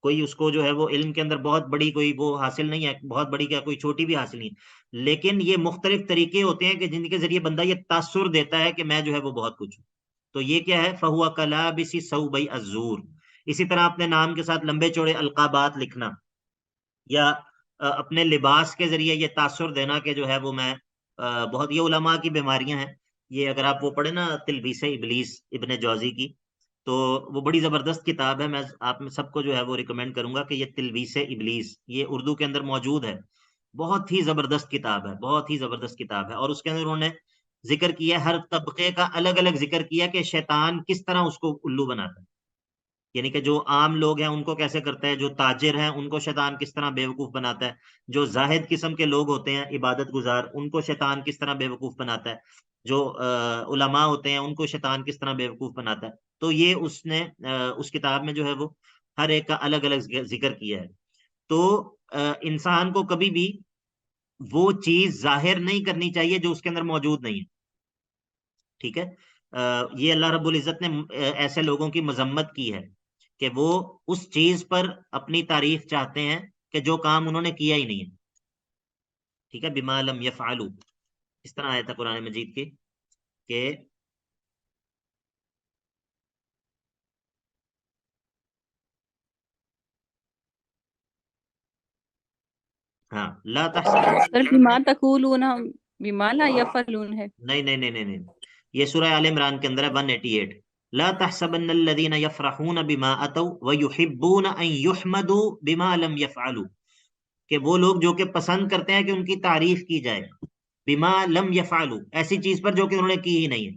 کوئی اس کو جو ہے وہ علم کے اندر بہت بڑی کوئی وہ حاصل نہیں ہے، بہت بڑی کیا کوئی چھوٹی بھی حاصل نہیں ہے، لیکن یہ مختلف طریقے ہوتے ہیں کہ جن کے ذریعے بندہ یہ تاثر دیتا ہے کہ میں جو ہے وہ بہت کچھ ہوں. تو یہ کیا ہے، فہوا کلابس ثوبی الزور. اسی طرح اپنے نام کے ساتھ لمبے چوڑے القابات لکھنا، یا اپنے لباس کے ذریعے یہ تاثر دینا کہ جو ہے وہ میں بہت، یہ علماء کی بیماریاں ہیں. یہ اگر آپ وہ پڑھیں نا تلبیس ابلیس ابن جوزی کی، تو وہ بڑی زبردست کتاب ہے. میں آپ میں سب کو جو ہے وہ ریکمینڈ کروں گا کہ یہ تلبیس ابلیس، یہ اردو کے اندر موجود ہے، بہت ہی زبردست کتاب ہے، بہت ہی زبردست کتاب ہے. اور اس کے اندر انہوں نے ذکر کیا، ہر طبقے کا الگ الگ ذکر کیا کہ شیطان کس طرح اس کو الو بناتا ہے. یعنی کہ جو عام لوگ ہیں ان کو کیسے کرتا ہے، جو تاجر ہیں ان کو شیطان کس طرح بے وقوف بناتا ہے، جو زاہد قسم کے لوگ ہوتے ہیں عبادت گزار ان کو شیطان کس طرح بے وقوف بناتا ہے، جو علماء ہوتے ہیں ان کو شیطان کس طرح بے وقوف بناتا ہے. تو یہ اس نے اس کتاب میں جو ہے وہ ہر ایک کا الگ الگ ذکر کیا ہے. تو انسان کو کبھی بھی وہ چیز ظاہر نہیں کرنی چاہیے جو اس کے اندر موجود نہیں ہے. ٹھیک ہے، یہ اللہ رب العزت نے ایسے لوگوں کی مذمت کی ہے کہ وہ اس چیز پر اپنی تعریف چاہتے ہیں کہ جو کام انہوں نے کیا ہی نہیں ہے. ٹھیک ہے، بما لم یفعلوا، اس طرح آیا تھا قرآن مجید کی کہ ہاں لا تحسبن. سر بما تقولون بما لا یفعلون ہے. نہیں نہیں نہیں نہیں نہیں، یہ سورہ آل عمران کے اندر ہے 188. لا تحسبن الذين يفرحون بما اتوا ويحبون ان يحمدوا بما لم يفعلوا، کہ وہ لوگ جو کہ پسند کرتے ہیں کہ ان کی تعریف کی جائے، بما لم يفعلوا، ایسی چیز پر جو کہ انہوں نے کی ہی نہیں ہے.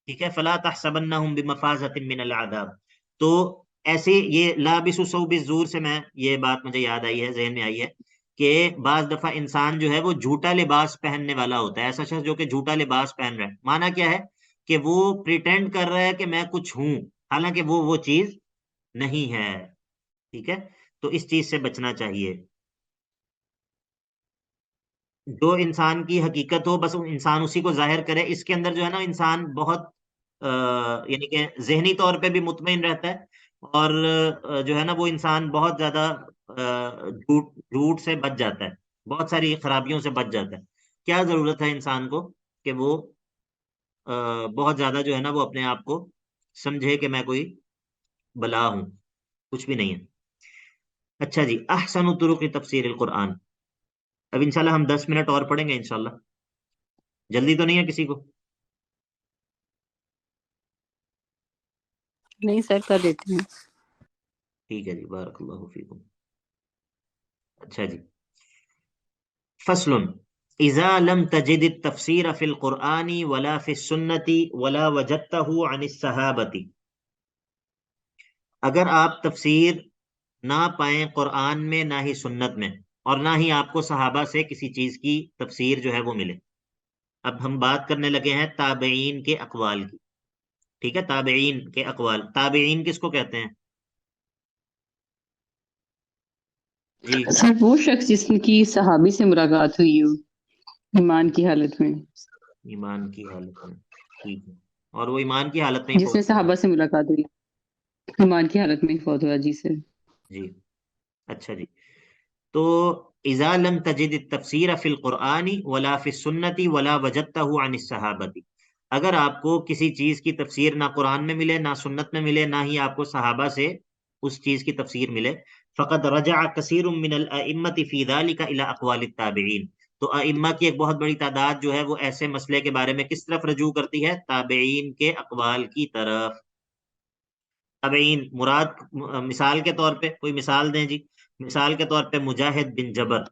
ٹھیک ہے، فلا تحسبنهم بمفازة من العذاب. تو ایسے یہ لابس ثوب الزور سے میں یہ بات مجھے یاد آئی ہے، ذہن میں آئی ہے کہ بعض دفعہ انسان جو ہے وہ جھوٹا لباس پہننے والا ہوتا ہے. ایسا شخص جو کہ جھوٹا لباس پہن رہا ہے، مانا کیا ہے کہ وہ پریٹینڈ کر رہا ہے کہ میں کچھ ہوں، حالانکہ وہ چیز نہیں ہے. ٹھیک ہے، تو اس چیز سے بچنا چاہیے. جو انسان کی حقیقت ہو بس انسان اسی کو ظاہر کرے. اس کے اندر جو ہے نا انسان بہت یعنی کہ ذہنی طور پہ بھی مطمئن رہتا ہے، اور جو ہے نا وہ انسان بہت زیادہ جھوٹ سے بچ جاتا ہے، بہت ساری خرابیوں سے بچ جاتا ہے. کیا ضرورت ہے انسان کو کہ وہ بہت زیادہ جو ہے نا وہ اپنے آپ کو سمجھے کہ میں کوئی بلا ہوں، کچھ بھی نہیں ہے. اچھا جی، احسن طرق تفسیر القرآن. اب انشاءاللہ ہم 10 منٹ اور پڑھیں گے انشاءاللہ. جلدی تو نہیں ہے کسی کو؟ نہیں سر، کر دیتے ہیں. ٹھیک ہے جی، بارک اللہ فیکم. اچھا جی، فصل اذا لم تجد التفسیر فی القرآن ولا فی السنة ولا وجدته عن الصحابة. اگر آپ تفسیر نہ پائیں قرآن میں نہ ہی سنت میں، اور نہ ہی آپ کو صحابہ سے کسی چیز کی تفسیر جو ہے وہ ملے. اب ہم بات کرنے لگے ہیں تابعین کے اقوال کی. ٹھیک ہے، تابعین کے اقوال. تابعین کس کو کہتے ہیں جی؟ سر وہ شخص جس کی صحابی سے ملاقات ہوئی ہو ایمان کی حالت میں، ایمان کی حالت میں. ٹھیک ہے، اور وہ ایمان کی حالت میں ہی جس میں فوت ہوا ہے. صحابہ سے ملاقات ہوئی، ایمان کی حالت میں ہی فوت ہوا. جی سر. جی اچھا جی. تو اذا لم تجد التفسیر فی القرآن ولا فی السنة ولا وجدته عن الصحابة. اگر آپ کو کسی چیز کی تفسیر نہ قرآن میں ملے نہ سنت میں ملے نہ ہی آپ کو صحابہ سے اس چیز کی تفسیر ملے، فقد رجع کثیر من الائمة فی ذلك الى اقوال التابعین. تو ائمہ کی ایک بہت بڑی تعداد جو ہے وہ ایسے مسئلے کے بارے میں کس طرف رجوع کرتی ہے؟ تابعین کے اقوال کی طرف. تابعین مراد مثال کے طور پہ کوئی مثال دیں جی. مثال کے طور پہ مجاہد بن جبر،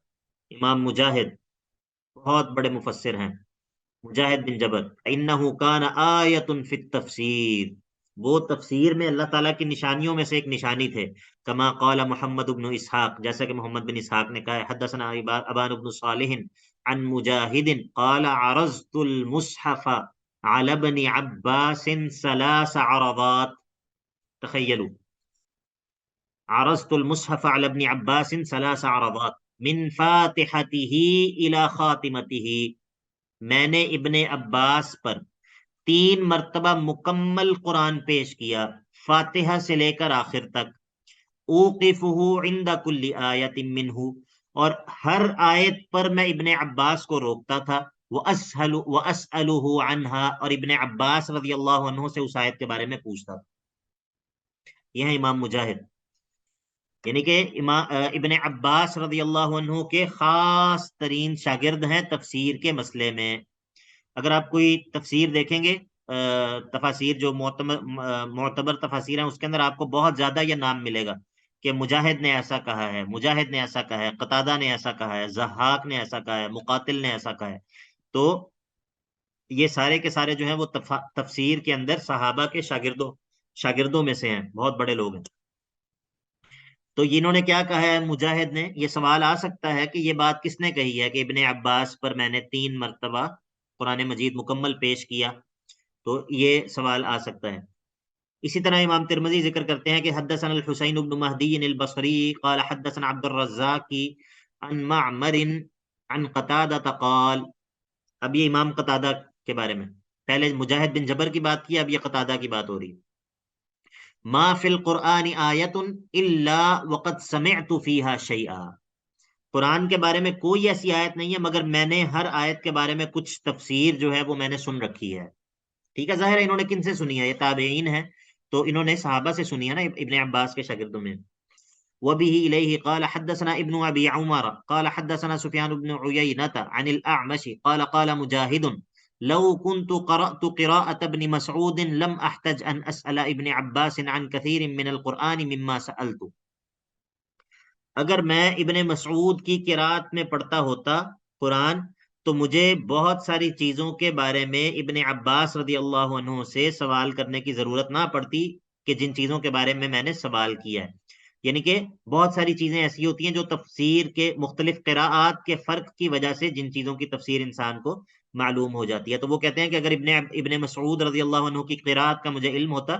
امام مجاہد بہت بڑے مفسر ہیں. مجاہد بن جبر انہ کان آیۃ فی التفسیر، وہ تفسیر میں اللہ تعالیٰ کی نشانیوں میں سے ایک نشانی تھے. کما قال محمد بن اسحاق، جیسا کہ محمد بن اسحاق نے کہا ہے. حدثنا ابان بن صالح عن مجاہد قال عرضت المصحف على ابن عباس 3 عرضات. تخیلوا، عرضت المصحف على ابن عباس 3 عرضات من فاتحته الى خاتمته. میں نے ابن عباس پر 3 مرتبہ مکمل قرآن پیش کیا، فاتحہ سے لے کر آخر تک. اوقفہ عند کل آیت منہ، اور ہر آیت پر میں ابن عباس کو روکتا تھا. واسألہ عنہا، اور ابن عباس رضی اللہ عنہ سے اس آیت کے بارے میں پوچھتا تھا. یہ ہے امام مجاہد، یعنی کہ ابن عباس رضی اللہ عنہ کے خاص ترین شاگرد ہیں تفسیر کے مسئلے میں. اگر آپ کوئی تفسیر دیکھیں گے، تفاسیر جو معتبر تفاسیر ہیں، اس کے اندر آپ کو بہت زیادہ یہ نام ملے گا کہ مجاہد نے ایسا کہا ہے، مجاہد نے ایسا کہا ہے، قتادہ نے ایسا کہا ہے، ضحاک نے ایسا کہا ہے، مقاتل نے ایسا کہا ہے. تو یہ سارے کے سارے جو ہیں وہ تفسیر کے اندر صحابہ کے شاگردوں میں سے ہیں، بہت بڑے لوگ ہیں. تو انہوں نے کیا کہا ہے مجاہد نے؟ یہ سوال آ سکتا ہے کہ یہ بات کس نے کہی ہے کہ ابن عباس پر میں نے 3 مرتبہ قرآن مجید مکمل پیش کیا. تو یہ سوال آ سکتا ہے. اسی طرح امام ترمذی ذکر کرتے ہیں کہ حدثنا الحسین بن مہدی البصری قال حدثنا عبد الرزاق عن معمر عن قتادہ قال. اب یہ امام قتادہ کے بارے میں، پہلے مجاہد بن جبر کی بات کی، اب یہ قتادہ کی بات ہو رہی ہے. ما فی القرآن آیت الا وقد سمعت فیہا شیئا. قرآن کے بارے میں کوئی ایسی آیت نہیں ہے مگر میں نے ہر آیت کے بارے میں کچھ تفسیر جو ہے وہ میں نے سن رکھی ہے. ٹھیک ہے، ظاہر ہے انہوں نے کن سے سنی ہے؟ یہ تابعین ہیں، تو انہوں نے صحابہ سے سنی ہے نا، ابن عباس کے شاگردوں میں. وبه إليه قال حدثنا ابن أبي عمر قال حدثنا سفيان بن عيينة عن الأعمش قال قال مجاهد لو كنت قرأت قراءة ابن مسعود لم أحتج أن أسأل ابن عباس عن كثير من القرآن مما سألت. اگر میں ابن مسعود کی قراءت میں پڑھتا ہوتا قرآن تو مجھے بہت ساری چیزوں کے بارے میں ابن عباس رضی اللہ عنہ سے سوال کرنے کی ضرورت نہ پڑتی کہ جن چیزوں کے بارے میں نے سوال کیا ہے. یعنی کہ بہت ساری چیزیں ایسی ہوتی ہیں جو تفسیر کے مختلف قراءات کے فرق کی وجہ سے جن چیزوں کی تفسیر انسان کو معلوم ہو جاتی ہے. تو وہ کہتے ہیں کہ اگر ابن مسعود رضی اللہ عنہ کی قراءت کا مجھے علم ہوتا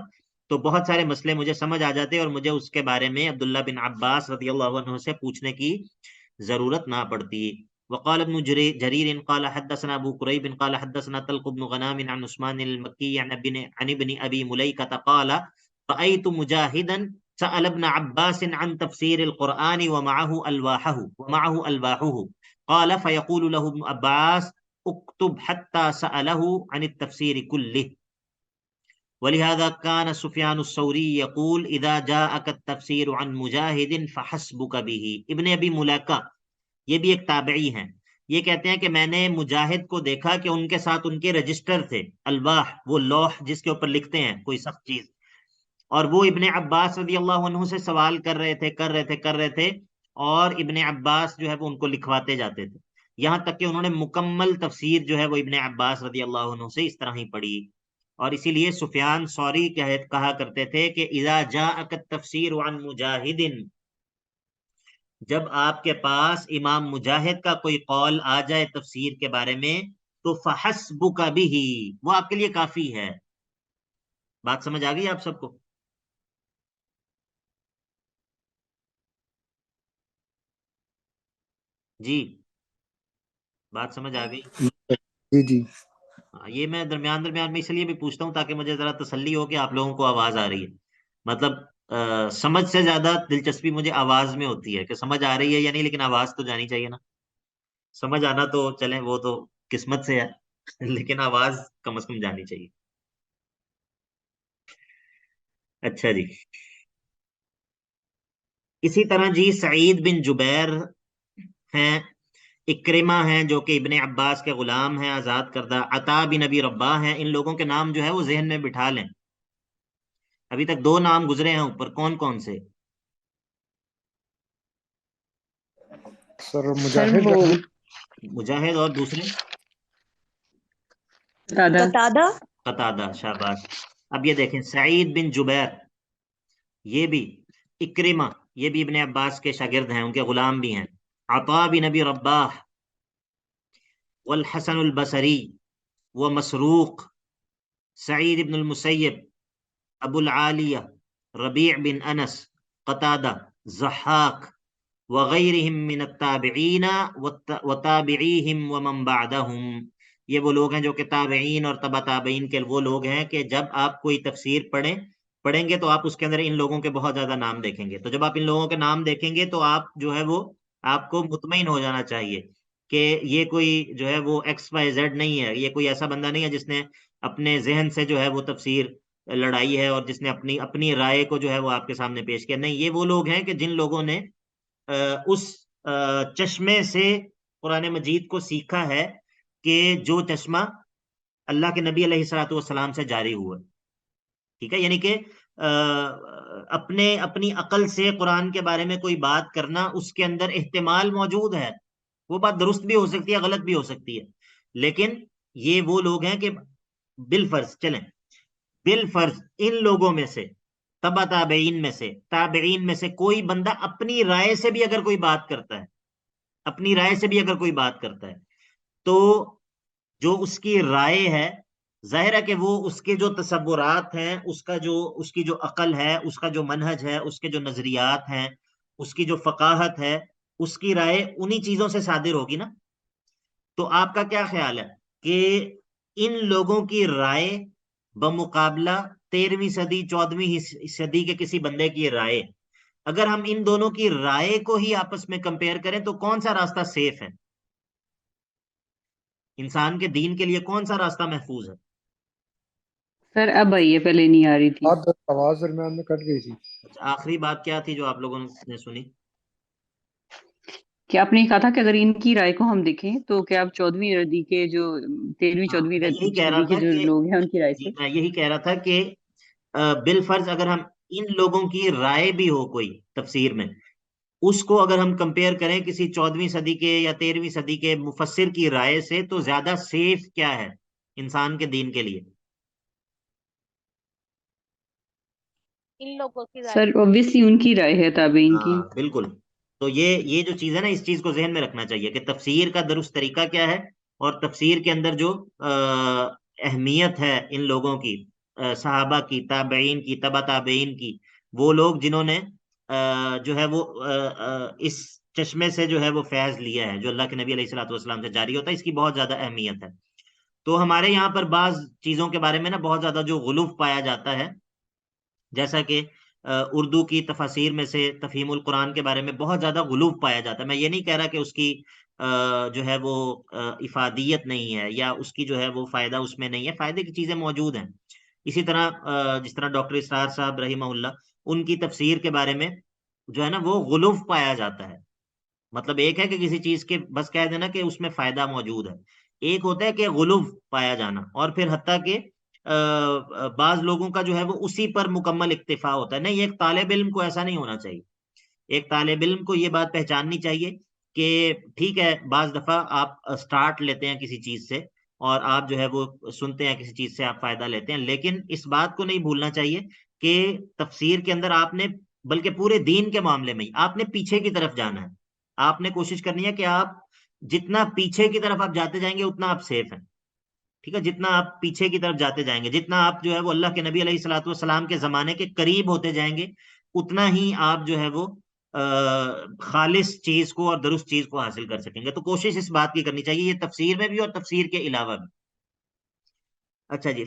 تو بہت سارے مسئلے مجھے سمجھ آ جاتے اور مجھے اس کے بارے میں عبداللہ بن عباس رضی اللہ عنہ سے پوچھنے کی ضرورت نہ پڑتی. وقال ابن جرير قال حدثنا ابو قريب قال حدثنا طلق بن غنام عن عثمان المكي عن ابن ابي مليكة قال رأيت مجاهدا سأل ابن عباس عن تفسير القرآن ومعه ألواحه قال فيقول له ابن عباس اكتب حتى سأله عن التفسير كله. ولہذا کان سفیان الثوری یقول اذا جاءک التفسیر عن مجاہد فحسبک به۔ ابن ابی ملیکہ یہ بھی ایک تابعی ہیں، یہ کہتے ہیں کہ میں نے مجاہد کو دیکھا کہ ان کے ساتھ ان کے رجسٹر تھے، الواح، وہ لوح جس کے اوپر لکھتے ہیں کوئی سخت چیز، اور وہ ابن عباس رضی اللہ عنہ سے سوال کر رہے تھے اور ابن عباس جو ہے وہ ان کو لکھواتے جاتے تھے، یہاں تک کہ انہوں نے مکمل تفسیر جو ہے وہ ابن عباس رضی اللہ عنہ سے اس طرح ہی پڑھی۔ اور اسی لیے سفیان ثوری کہا کرتے تھے کہ اذا جاءک التفسیر عن مجاہد، جب آپ کے پاس امام مجاہد کا کوئی قول آ جائے تفسیر کے بارے میں تو فحسبک به، وہ آپ کے لیے کافی ہے۔ بات سمجھ آ گئی آپ سب کو؟ جی بات سمجھ آ گئی؟ جی جی یہ میں درمیان میں اس لیے بھی پوچھتا ہوں تاکہ مجھے ذرا تسلی ہو کہ آپ لوگوں کو آواز آ رہی ہے، مطلب سمجھ سے زیادہ دلچسپی مجھے آواز میں ہوتی ہے کہ سمجھ آ رہی ہے یا نہیں، لیکن آواز تو جانی چاہیے نا۔ سمجھ آنا تو چلیں وہ تو قسمت سے ہے، لیکن آواز کم از کم جانی چاہیے۔ اچھا جی، اسی طرح جی سعید بن جبیر ہیں، اکرمہ ہیں جو کہ ابن عباس کے غلام ہیں آزاد کردہ، عطا بن ابی رباح ہیں، ان لوگوں کے نام جو ہے وہ ذہن میں بٹھا لیں۔ ابھی تک 2 نام گزرے ہیں اوپر، کون کون سے؟ سر سر مجاہد وہ مجاہد اور دوسرے دادا قتادہ قتادہ، شاباش۔ اب یہ دیکھیں سعید بن جبیر، یہ بھی، اکرمہ یہ بھی ابن عباس کے شاگرد ہیں، ان کے غلام بھی ہیں، عطا بن ابی رباح والحسن البصری ومسروق، سعید بن المسیب، ابو العالیہ، ربیع بن انس، قتادہ، ضحاک وغیرہم من التابعین وتابعیہم ومن بعدہم۔ یہ وہ لوگ ہیں جو کہ تابعین اور تبع تابعین کے وہ لوگ ہیں کہ جب آپ کوئی تفسیر پڑھیں گے تو آپ اس کے اندر ان لوگوں کے بہت زیادہ نام دیکھیں گے، تو جب آپ ان لوگوں کے نام دیکھیں گے تو آپ جو ہے وہ آپ کو مطمئن ہو جانا چاہیے کہ یہ کوئی جو ہے وہ ایکس وائی زیڈ نہیں ہے، یہ کوئی ایسا بندہ نہیں ہے جس نے اپنے ذہن سے جو ہے وہ تفسیر لڑائی ہے اور جس نے اپنی رائے کو جو ہے وہ آپ کے سامنے پیش کیا، نہیں، یہ وہ لوگ ہیں کہ جن لوگوں نے اس چشمے سے قرآن مجید کو سیکھا ہے کہ جو چشمہ اللہ کے نبی علیہ الصلوۃ والسلام سے جاری ہوا، ٹھیک ہے، یعنی کہ اپنی عقل سے قرآن کے بارے میں کوئی بات کرنا، اس کے اندر احتمال موجود ہے، وہ بات درست بھی ہو سکتی ہے، غلط بھی ہو سکتی ہے، لیکن یہ وہ لوگ ہیں کہ بالفرض چلیں، بالفرض ان لوگوں میں سے، تبع تابعین میں سے، تابعین میں سے کوئی بندہ اپنی رائے سے بھی اگر کوئی بات کرتا ہے، اپنی رائے سے بھی اگر کوئی بات کرتا ہے تو جو اس کی رائے ہے، ظاہر ہے کہ وہ اس کے جو تصورات ہیں، اس کی جو عقل ہے، اس کا جو منہج ہے، اس کے جو نظریات ہیں، اس کی جو فقاہت ہے، اس کی رائے انہی چیزوں سے صادر ہوگی نا۔ تو آپ کا کیا خیال ہے کہ ان لوگوں کی رائے بمقابلہ 13ویں صدی 14ویں صدی کے کسی بندے کی رائے، اگر ہم ان دونوں کی رائے کو ہی آپس میں کمپیئر کریں تو کون سا راستہ سیف ہے؟ انسان کے دین کے لیے کون سا راستہ محفوظ ہے؟ سر اب آئیے، پہلے نہیں آ رہی تھی۔ آواز درمیان میں کٹ گئی تھی۔ آخری بات کیا تھی جو آپ لوگوں نے سنی؟ کیا آپ نے کہا تھا کہ اگر ان کی رائے کو ہم دیکھیں تو کیا آپ 14ویں صدی کے جو 13ویں ہاں، 14ویں میں یہی کہہ رہا صدی کے تھا جو کہ لوگ ہیں ان کی رائے سے؟ میں یہی کہہ رہا تھا کہ بالفرض اگر ہم ان لوگوں کی رائے بھی ہو کوئی تفسیر میں، اس کو اگر ہم کمپیئر کریں کسی 14ویں صدی کے یا 13ویں صدی کے مفسر کی رائے سے، تو زیادہ سیف کیا ہے انسان کے دین کے لیے؟ ان لوگوں کی رائے سر اوبیسلی ان کی رائے ہے، تابعین کی۔ ہاں بالکل، تو یہ جو چیز ہے نا، اس چیز کو ذہن میں رکھنا چاہیے کہ تفسیر کا درست طریقہ کیا ہے، اور تفسیر کے اندر جو اہمیت ہے ان لوگوں کی، صحابہ کی، تابعین کی، تبع تابعین کی، وہ لوگ جنہوں نے جو ہے وہ اس چشمے سے جو ہے وہ فیض لیا ہے جو اللہ کے نبی علیہ الصلوۃ والسلام سے جاری ہوتا ہے، اس کی بہت زیادہ اہمیت ہے۔ تو ہمارے یہاں پر بعض چیزوں کے بارے میں نا بہت زیادہ جو غلوف پایا جاتا ہے، جیسا کہ اردو کی تفاسیر میں سے تفہیم القرآن کے بارے میں بہت زیادہ غلوف پایا جاتا ہے۔ میں یہ نہیں کہہ رہا کہ اس کی جو ہے وہ افادیت نہیں ہے یا اس کی جو ہے وہ فائدہ اس میں نہیں ہے، فائدے کی چیزیں موجود ہیں، اسی طرح جس طرح ڈاکٹر اسرار صاحب رحمہ اللہ، ان کی تفسیر کے بارے میں جو ہے نا وہ غلو پایا جاتا ہے. مطلب ایک ہے کہ کسی چیز کے بس کہہ دینا کہ اس میں فائدہ موجود ہے، ایک ہوتا ہے کہ غلو پایا جانا، اور پھر حتیٰ کہ بعض لوگوں کا جو ہے وہ اسی پر مکمل اکتفا ہوتا ہے. نہیں، ایک طالب علم کو ایسا نہیں ہونا چاہیے. ایک طالب علم کو یہ بات پہچاننی چاہیے کہ ٹھیک ہے، بعض دفعہ آپ سٹارٹ لیتے ہیں کسی چیز سے اور آپ جو ہے وہ سنتے ہیں کسی چیز سے آپ فائدہ لیتے ہیں، لیکن اس بات کو نہیں بھولنا چاہیے کہ تفسیر کے اندر آپ نے، بلکہ پورے دین کے معاملے میں ہی آپ نے پیچھے کی طرف جانا ہے. آپ نے کوشش کرنی ہے کہ آپ جتنا پیچھے کی طرف آپ جاتے جائیں گے اتنا آپ سیف ہیں. ٹھیک ہے، جتنا آپ پیچھے کی طرف جاتے جائیں گے، جتنا آپ جو ہے وہ اللہ کے نبی علیہ الصلوۃ والسلام کے زمانے کے قریب ہوتے جائیں گے، اتنا ہی آپ جو ہے وہ خالص چیز کو اور درست چیز کو حاصل کر سکیں گے. تو کوشش اس بات کی کرنی چاہیے، یہ تفسیر میں بھی اور تفسیر کے علاوہ بھی. اچھا جی،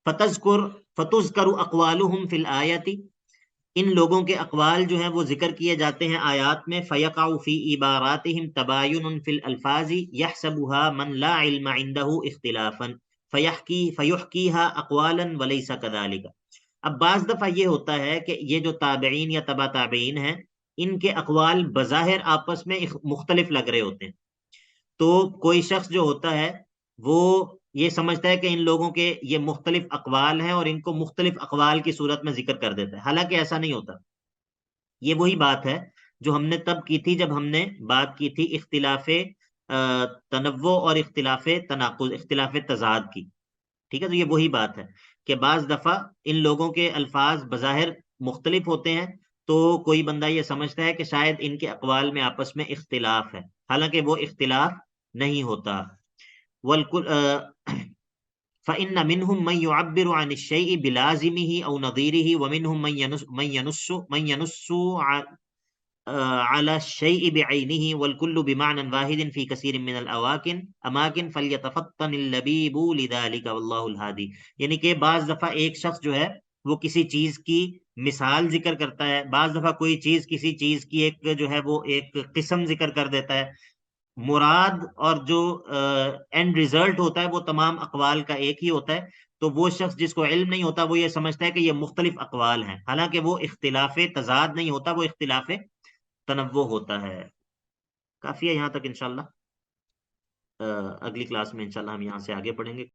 فتذکر اقوالہم فی الآیت، ان لوگوں کے اقوال جو ہیں وہ ذکر کیے جاتے ہیں آیات میں. فیقع فی عباراتہم تباین فی الالفاظ یحسبها من لا علم عنده اختلافا فیحکیہا اقوالا ولیس کذالک. اب بعض دفعہ یہ ہوتا ہے کہ یہ جو تابعین یا تبع تابعین ہیں، ان کے اقوال بظاہر آپس میں مختلف لگ رہے ہوتے ہیں. تو کوئی شخص جو ہوتا ہے وہ یہ سمجھتا ہے کہ ان لوگوں کے یہ مختلف اقوال ہیں اور ان کو مختلف اقوال کی صورت میں ذکر کر دیتا ہے، حالانکہ ایسا نہیں ہوتا. یہ وہی بات ہے جو ہم نے تب کی تھی جب ہم نے بات کی تھی اختلاف تنوع اور اختلاف تناقض، اختلاف تضاد کی. ٹھیک ہے، تو یہ وہی بات ہے کہ بعض دفعہ ان لوگوں کے الفاظ بظاہر مختلف ہوتے ہیں، تو کوئی بندہ یہ سمجھتا ہے کہ شاید ان کے اقوال میں آپس میں اختلاف ہے، حالانکہ وہ اختلاف نہیں ہوتا. فَإِنَّ مِنْهُمْ مَنْ يُعَبِّرُ عَنِ الشَّيْءِ بِلَازِمِهِ أَوْ نَظِيرِهِ وَمِنْهُمْ مَنْ يَنُصُّ على الشيء بعينه والكل بمعنى واحد في كثير من الأماكن فليتفطن اللبيب لذلك والله الهادي. یعنی کہ بعض دفعہ ایک شخص جو ہے وہ کسی چیز کی مثال ذکر کرتا ہے، بعض دفعہ کوئی چیز کسی چیز کی ایک جو ہے وہ ایک قسم ذکر کر دیتا ہے. مراد اور جو اینڈ ریزلٹ ہوتا ہے وہ تمام اقوال کا ایک ہی ہوتا ہے. تو وہ شخص جس کو علم نہیں ہوتا وہ یہ سمجھتا ہے کہ یہ مختلف اقوال ہیں، حالانکہ وہ اختلاف تضاد نہیں ہوتا، وہ اختلاف تنوع ہوتا ہے. کافی ہے یہاں تک. انشاءاللہ اگلی کلاس میں انشاءاللہ ہم یہاں سے آگے پڑھیں گے.